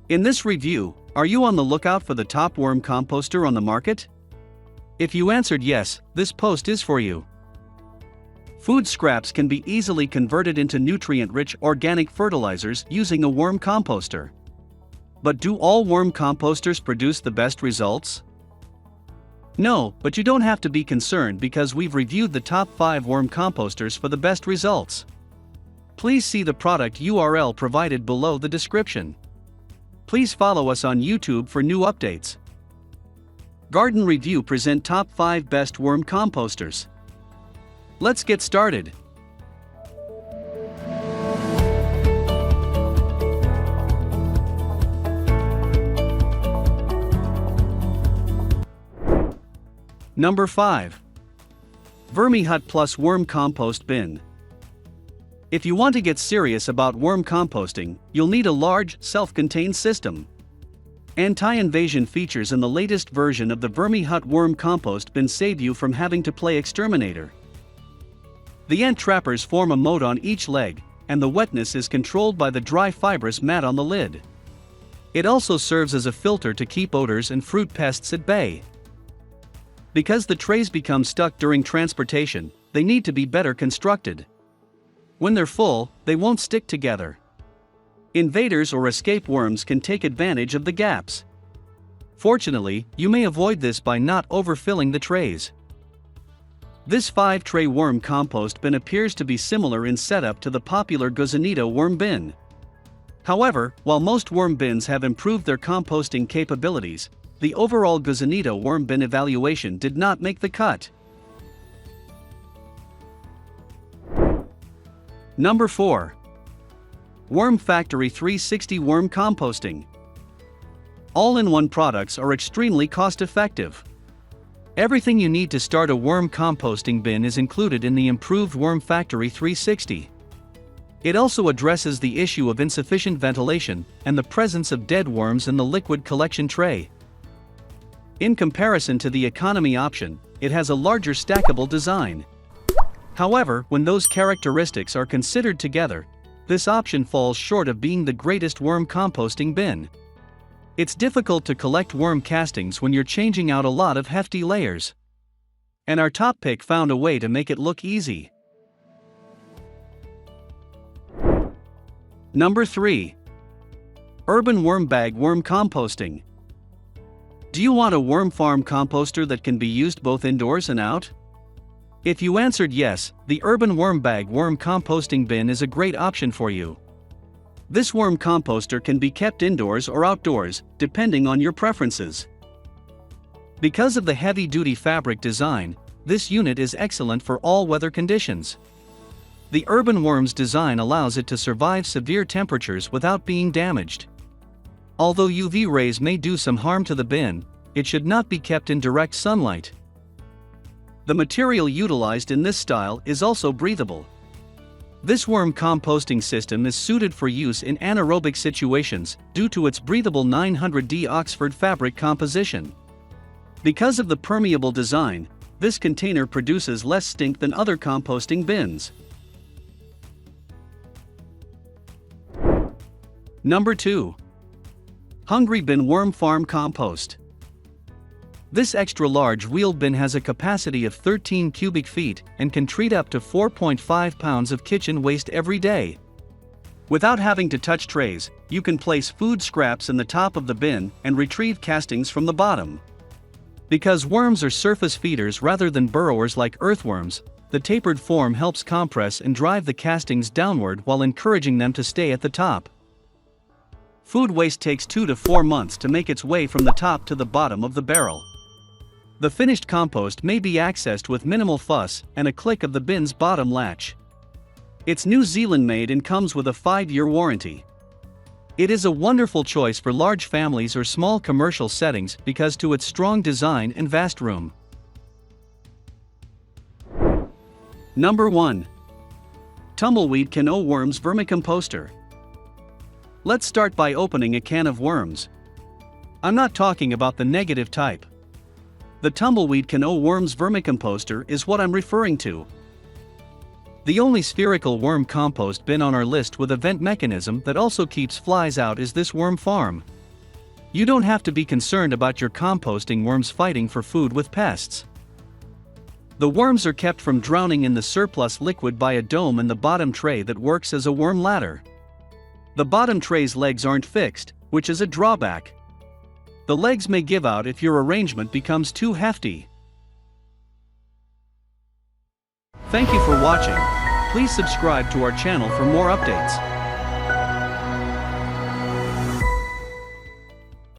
In this review, are you on the lookout for the top worm composter on the market? If you answered yes, this post is for you. Food scraps can be easily converted into nutrient-rich organic fertilizers using a worm composter. But do all worm composters produce the best results? No, but you don't have to be concerned because we've reviewed the top 5 worm composters for the best results. Please see the product URL provided below the description. Please follow us on YouTube for new updates. Garden Review present top 5 best worm composters. Let's get started. Number 5. VermiHut Plus Worm Compost Bin. If you want to get serious about worm composting, you'll need a large, self-contained system. Anti-invasion features in the latest version of the VermiHut Worm Compost Bin save you from having to play exterminator. The ant trappers form a moat on each leg, and the wetness is controlled by the dry fibrous mat on the lid. It also serves as a filter to keep odors and fruit pests at bay. Because the trays become stuck during transportation, they need to be better constructed. When they're full, they won't stick together. Invaders or escape worms can take advantage of the gaps. Fortunately, you may avoid this by not overfilling the trays. This 5-tray worm compost bin appears to be similar in setup to the popular Gozonito worm bin. However, while most worm bins have improved their composting capabilities, the overall Gozonito worm bin evaluation did not make the cut. Number 4. Worm Factory 360 Worm Composting. All-in-one products are extremely cost-effective. Everything you need to start a worm composting bin is included in the improved Worm Factory 360. It also addresses the issue of insufficient ventilation and the presence of dead worms in the liquid collection tray. In comparison to the economy option, it has a larger stackable design. However, when those characteristics are considered together, this option falls short of being the greatest worm composting bin. It's difficult to collect worm castings when you're changing out a lot of hefty layers. And our top pick found a way to make it look easy. Number 3. Urban Worm Bag Worm Composting. Do you want a worm farm composter that can be used both indoors and out? If you answered yes, the Urban Worm Bag Worm Composting Bin is a great option for you. This worm composter can be kept indoors or outdoors, depending on your preferences. Because of the heavy-duty fabric design, this unit is excellent for all weather conditions. The Urban Worm's design allows it to survive severe temperatures without being damaged. Although UV rays may do some harm to the bin, it should not be kept in direct sunlight. The material utilized in this style is also breathable. This worm composting system is suited for use in anaerobic situations due to its breathable 900D Oxford fabric composition. Because of the permeable design, this container produces less stink than other composting bins. Number 2. Hungry Bin Worm Farm Compost. This extra-large wheeled bin has a capacity of 13 cubic feet and can treat up to 4.5 pounds of kitchen waste every day. Without having to touch trays, you can place food scraps in the top of the bin and retrieve castings from the bottom. Because worms are surface feeders rather than burrowers like earthworms, the tapered form helps compress and drive the castings downward while encouraging them to stay at the top. Food waste takes 2 to 4 months to make its way from the top to the bottom of the barrel. The finished compost may be accessed with minimal fuss and a click of the bin's bottom latch. It's New Zealand made and comes with a 5-year warranty. It is a wonderful choice for large families or small commercial settings because to its strong design and vast room. Number 1. Tumbleweed Can-O Worms Vermicomposter. Let's start by opening a can of worms. I'm not talking about the negative type. The Tumbleweed Can-O Worms Vermicomposter is what I'm referring to. The only spherical worm compost bin on our list with a vent mechanism that also keeps flies out is this worm farm. You don't have to be concerned about your composting worms fighting for food with pests. The worms are kept from drowning in the surplus liquid by a dome in the bottom tray that works as a worm ladder. The bottom tray's legs aren't fixed, which is a drawback. The legs may give out if your arrangement becomes too hefty. Thank you for watching. Please subscribe to our channel for more updates.